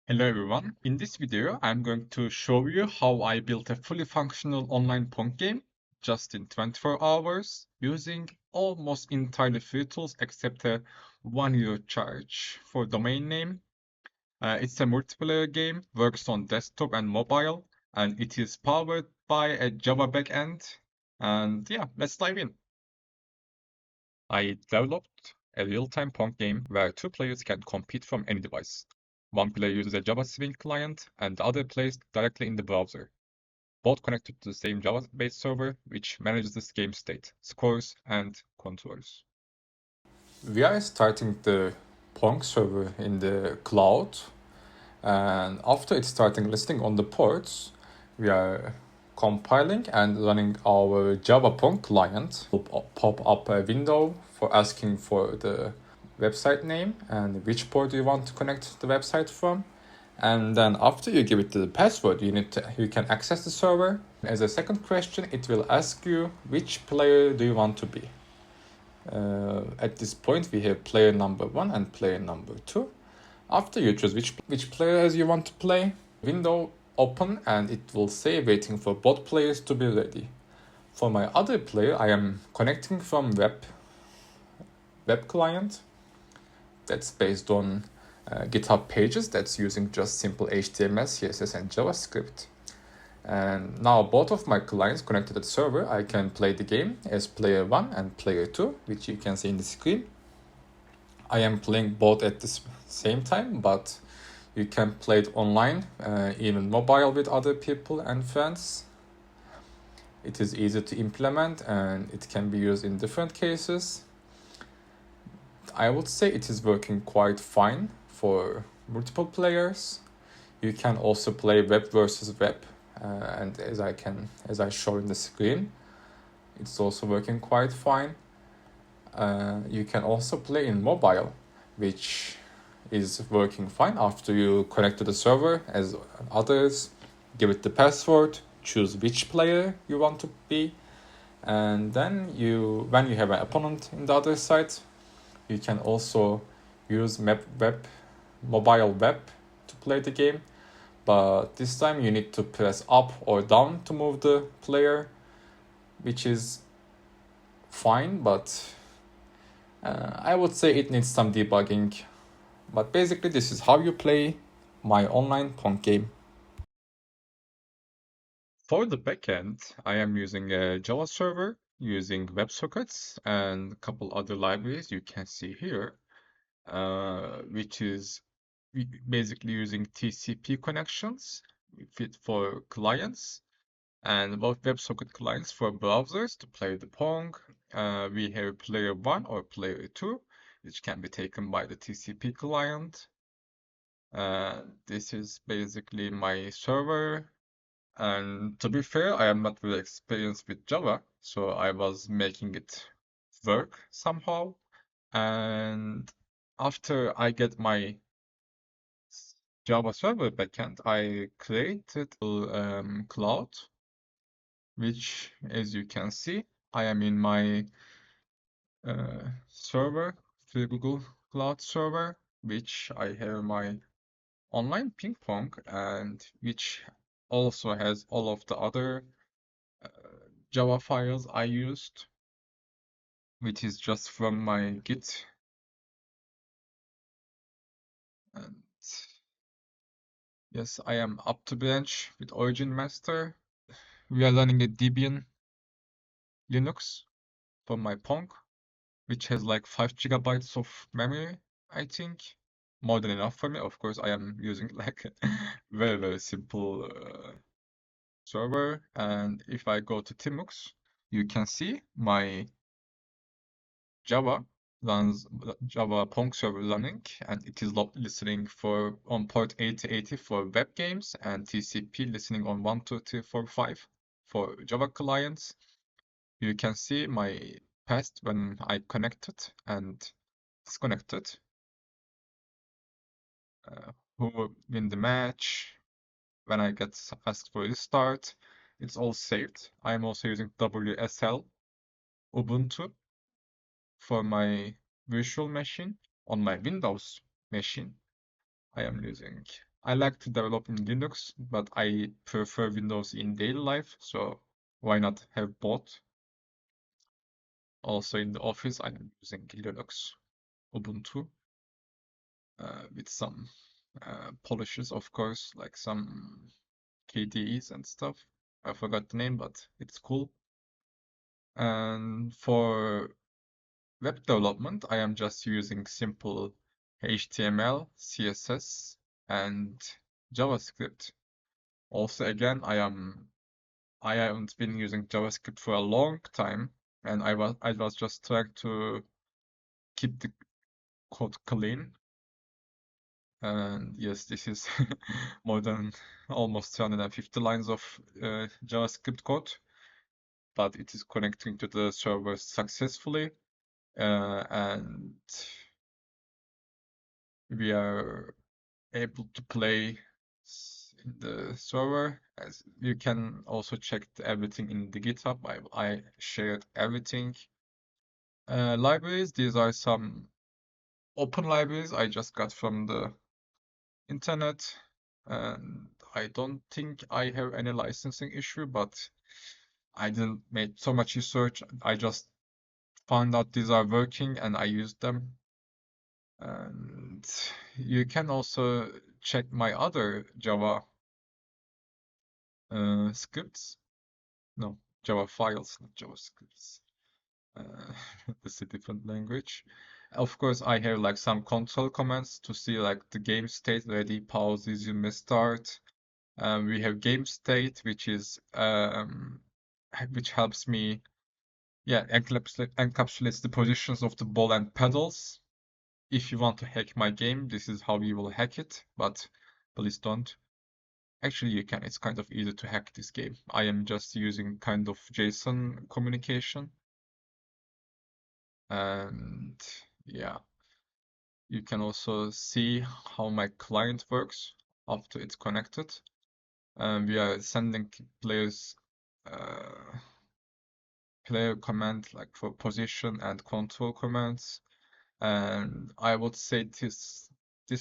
Hello everyone. In this video, I'm going to show you how I built a fully functional online Pong game just in 24 hours using almost entirely free tools except a €1 charge for domain name. It's a multiplayer game, works on desktop and mobile, and it is powered by a Java backend. And yeah, let's dive in. I developed a real-time Pong game where two players can compete from any device. One player uses a Java Swing client and the other plays directly in the browser, both connected to the same Java-based server, which manages this game state, scores, and controls. We are starting the Pong server in the cloud, and after it's starting listening on the ports, we are compiling and running our Java Pong client. Will pop up a window for asking for the website name and which port you want to connect the website from. And then after you give it the password, you can access the server. As a second question, it will ask you which player do you want to be. At this point, we have player number 1 and player number 2. After you choose which players you want to play, window open and it will say waiting for both players to be ready. For my other player, I am connecting from web client that's based on GitHub Pages that's using just simple HTML, CSS, and JavaScript. And now both of my clients connected to the server, I can play the game as player 1 and player 2, which you can see in the screen. I am playing both at the same time, but you can play it online, even mobile with other people and friends. It is easy to implement and it can be used in different cases. I would say it is working quite fine for multiple players. You can also play web versus web, and as I show in the screen, it's also working quite fine. You can also play in mobile, which is working fine after you connect to the server as others, give it the password, choose which player you want to be, and then when you have an opponent in the other side, you can also use mobile web to play the game, but this time you need to press up or down to move the player, which is fine, but I would say it needs some debugging. But basically, this is how you play my online Pong game. For the backend, I am using a Java server using WebSockets and a couple other libraries you can see here, which is basically using TCP connections fit for clients and both WebSocket clients for browsers to play the Pong. We have player 1 or player 2, which can be taken by the TCP client. This is basically my server. And to be fair, I am not really experienced with Java, so I was making it work somehow. And after I get my Java server backend, I created a cloud, which, as you can see, I am in my server, the Google Cloud server, which I have my online ping pong and which also has all of the other Java files I used, which is just from my Git. And yes, I am up to bench with Origin Master. We are running a Debian Linux for my Pong, which has like 5 gigabytes of memory, I think. More than enough for me. Of course, I am using like a very, very simple server. And if I go to Timux, you can see my Java Java Pong server running, and it is listening for on port 8080 for web games and TCP listening on 12345 for Java clients. You can see my past when I connected and disconnected, who win the match, when I get asked for restart. It's all saved. I'm also using WSL Ubuntu for my virtual machine on my Windows machine. I am using. I like to develop in Linux, but I prefer Windows in daily life, so why not have both? Also in the office, I'm using Linux, Ubuntu, with some polishes, of course, like some KDEs and stuff. I forgot the name, but it's cool. And for web development, I am just using simple HTML, CSS, and JavaScript. Also, again, I haven't been using JavaScript for a long time, and I was just trying to keep the code clean. And yes, this is more than almost 250 lines of JavaScript code, but it is connecting to the server successfully, and we are able to play in the server. As you can also check everything in the GitHub. I shared everything. Libraries, these are some open libraries I just got from the internet, and I don't think I have any licensing issue, but I didn't make so much research. I just found out these are working and I used them. And you can also check my other Java scripts. No, Java files, not Java scripts. Uh, it's a different language. Of course, I have like some console commands to see like the game state, ready, pause, resume, start. We have game state, which helps me, yeah, encapsulates the positions of the ball and pedals. If you want to hack my game, this is how you will hack it, but please don't. Actually, you can. It's kind of easy to hack this game. I am just using kind of JSON communication. And yeah, you can also see how my client works after it's connected. And we are sending players uh, player command like for position and control commands. And I would say this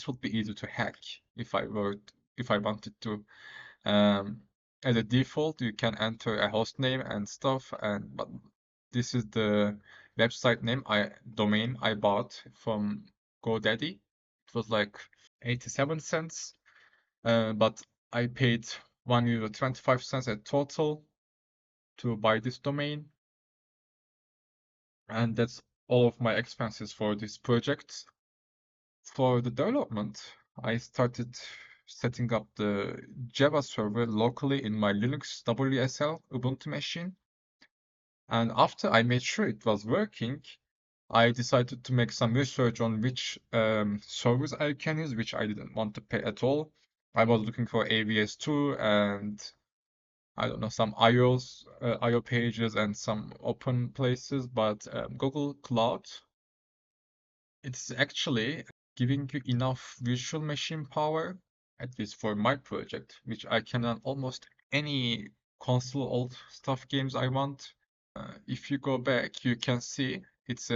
would be easy to hack if I wanted to. Um, as a default, you can enter a host name and stuff, but this is the website name domain I bought from GoDaddy. It was like 87 cents, but I paid €1 25 at total to buy this domain, and that's all of my expenses for this project. For the development, I started setting up the Java server locally in my Linux WSL Ubuntu machine. And after I made sure it was working, I decided to make some research on which servers I can use, which I didn't want to pay at all. I was looking for AVS2 and I don't know, some IO pages and some open places, but Google Cloud, it's actually giving you enough virtual machine power, at least for my project, which I can run almost any console old stuff games I want. If you go back, you can see it's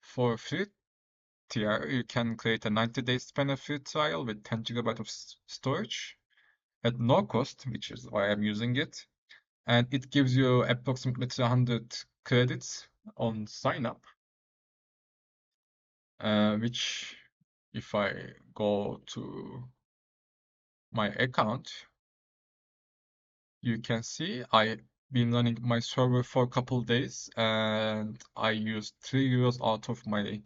for free tier, you can create a 90 days benefit trial with 10 GB of storage at no cost, which is why I'm using it. And it gives you approximately 300 credits on sign up, which if I go to my account, you can see I've been running my server for a couple days and I used €3 out of my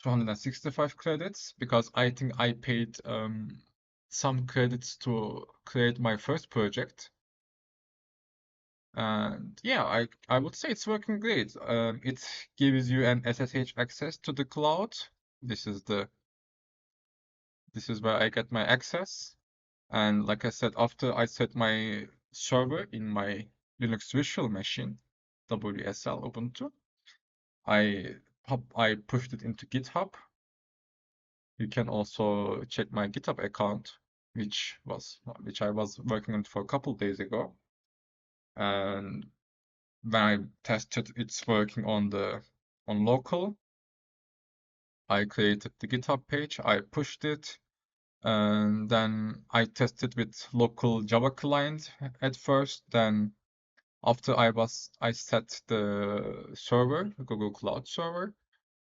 265 credits because I think I paid some credits to create my first project. And yeah, I would say it's working great. It gives you an SSH access to the cloud. This is where I get my access. And like I said, after I set my server in my Linux virtual machine, WSL Ubuntu, I I pushed it into GitHub. You can also check my GitHub account, which I was working on for a couple days ago. And when I tested it's working on local, I created the GitHub page, I pushed it, And then I tested with local Java client at first. Then after I set the server, the Google Cloud server,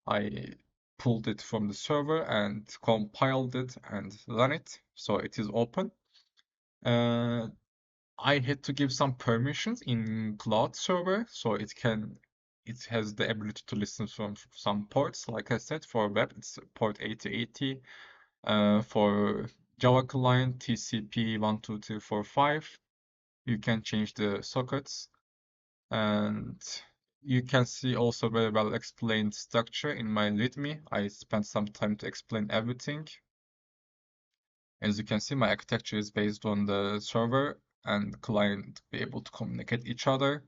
I pulled it from the server and compiled it and run it. So it is open. Uh, I had to give some permissions in Cloud server, so it has the ability to listen from some ports. Like I said, for web, it's port 8080. For Java client, TCP 12345. You can change the sockets, and you can see also very well explained structure in my README. I spent some time to explain everything. As you can see, my architecture is based on the server and client be able to communicate each other.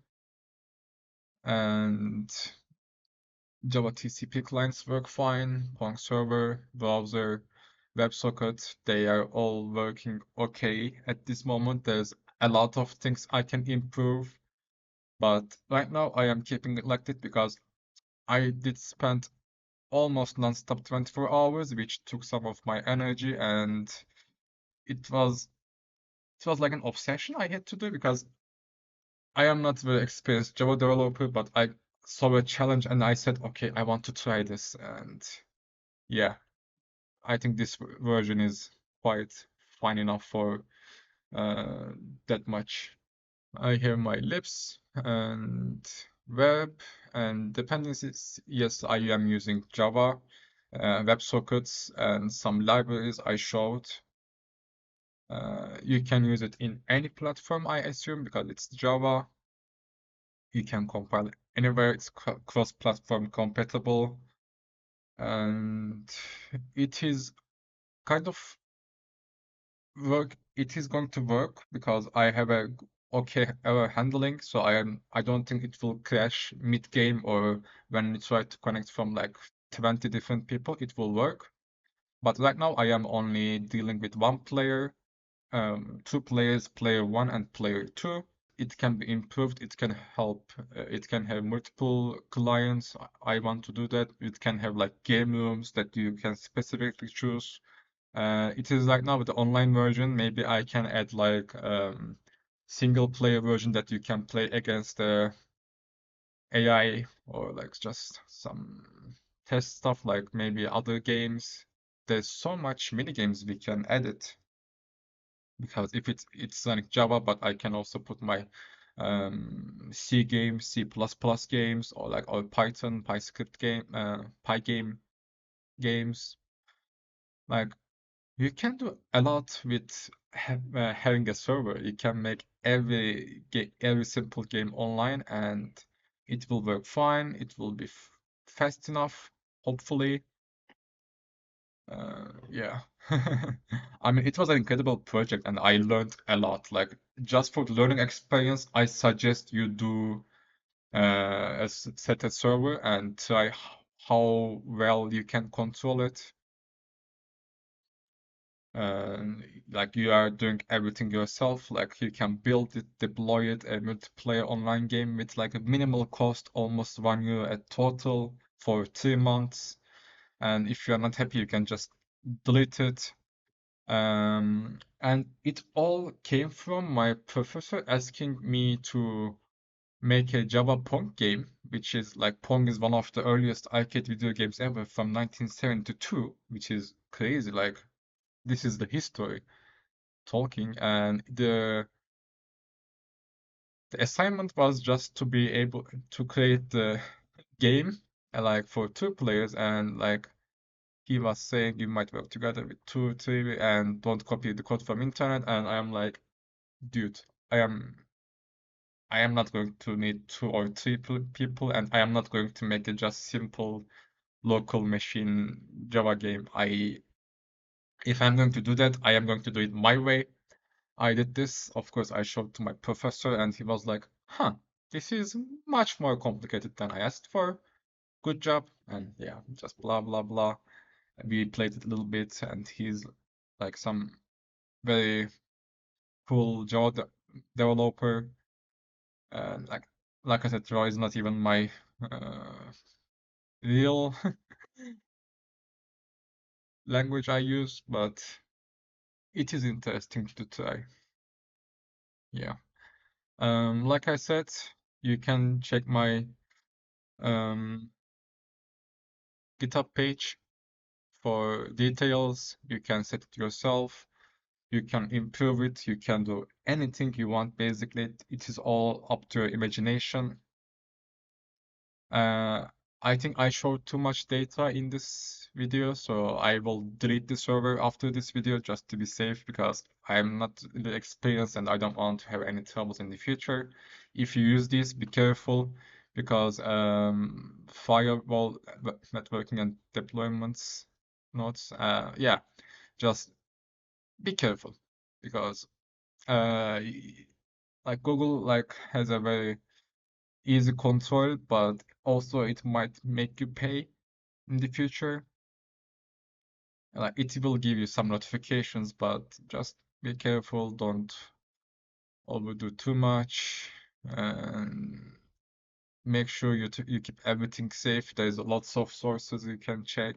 And Java TCP clients work fine, Pong server, browser, WebSocket, they are all working okay at this moment. There's a lot of things I can improve, but right now I am keeping it like this because I did spend almost non-stop 24 hours, which took some of my energy, and it was it was like an obsession I had to do because I am not very experienced Java developer, but I saw a challenge and I said, okay, I want to try this. And yeah, I think this version is quite fine enough for uh, that much. I have my libs and web and dependencies. Yes, I am using Java, WebSockets, and some libraries I showed. You can use it in any platform, I assume, because it's Java. You can compile it anywhere. It's cross-platform compatible, and it is kind of work. It is going to work because I have a okay error handling, so I don't think it will crash mid-game or when you try to connect from like 20 different people, it will work. But right now I am only dealing with one player, two players, player one and player two. It can be improved. It can help. It can have multiple clients. I want to do that. It can have like game rooms that you can specifically choose. It is right now with the online version. Maybe I can add like single player version that you can play against the AI or like just some test stuff like maybe other games. There's so much mini games we can edit because if it's like Java, but I can also put my C games, C++ games, or like or Python, PyScript game, Pygame games. Like you can do a lot with having a server. You can make every simple game online, and it will work fine. It will be fast enough, hopefully. Yeah. I mean, it was an incredible project and I learned a lot. Like, just for the learning experience, I suggest you do set a server and try how well you can control it. Like you are doing everything yourself. Like you can build it, deploy it, a multiplayer online game with like a minimal cost, almost €1 at total for 3 months. And if you're not happy, you can just delete it. And it all came from my professor asking me to make a Java Pong game, which is like Pong is one of the earliest arcade video games ever from 1972, which is crazy. Like this is the history talking, and the assignment was just to be able to create the game like for two players, and like he was saying you might work together with two, three, and don't copy the code from internet. And I am like, dude, I am not going to need two or three people, and I am not going to make a just simple local machine Java game. If I'm going to do that, I am going to do it my way. I did this. Of course, I showed to my professor, and he was like, "Huh, this is much more complicated than I asked for. Good job." And yeah, just blah blah blah. We played it a little bit, and he's like some very cool Java developer. Like I said, Java is not even my real language I use, but it is interesting to try. Yeah. Like I said, you can check my um, GitHub page for details. You can set it yourself. You can improve it. You can do anything you want. Basically, it is all up to your imagination. Uh, I think I showed too much data in this video, so I will delete the server after this video just to be safe because I'm not really experienced and I don't want to have any troubles in the future. If you use this, be careful because firewall networking and deployments nodes, yeah, just be careful because uh, like Google has a very easy control, but also it might make you pay in the future. Like it will give you some notifications, but just be careful, don't overdo too much, and make sure you keep everything safe. There's lots of sources you can check.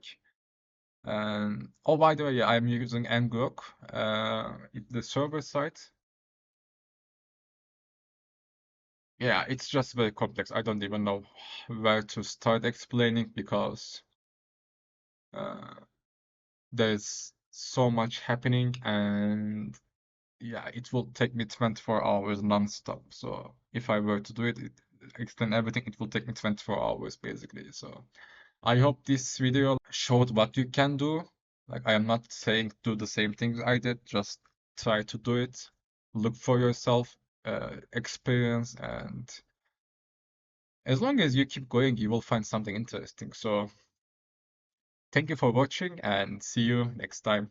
And oh, by the way, yeah, I'm using ngrok, the server side. Yeah, it's just very complex. I don't even know where to start explaining because uh, there's so much happening and yeah, it will take me 24 hours non-stop. So if I were to do it, extend everything, it will take me 24 hours basically. So I hope this video showed what you can do. Like I am not saying do the same things I did, just try to do it. Look for yourself, experience, and as long as you keep going, you will find something interesting. So thank you for watching and see you next time.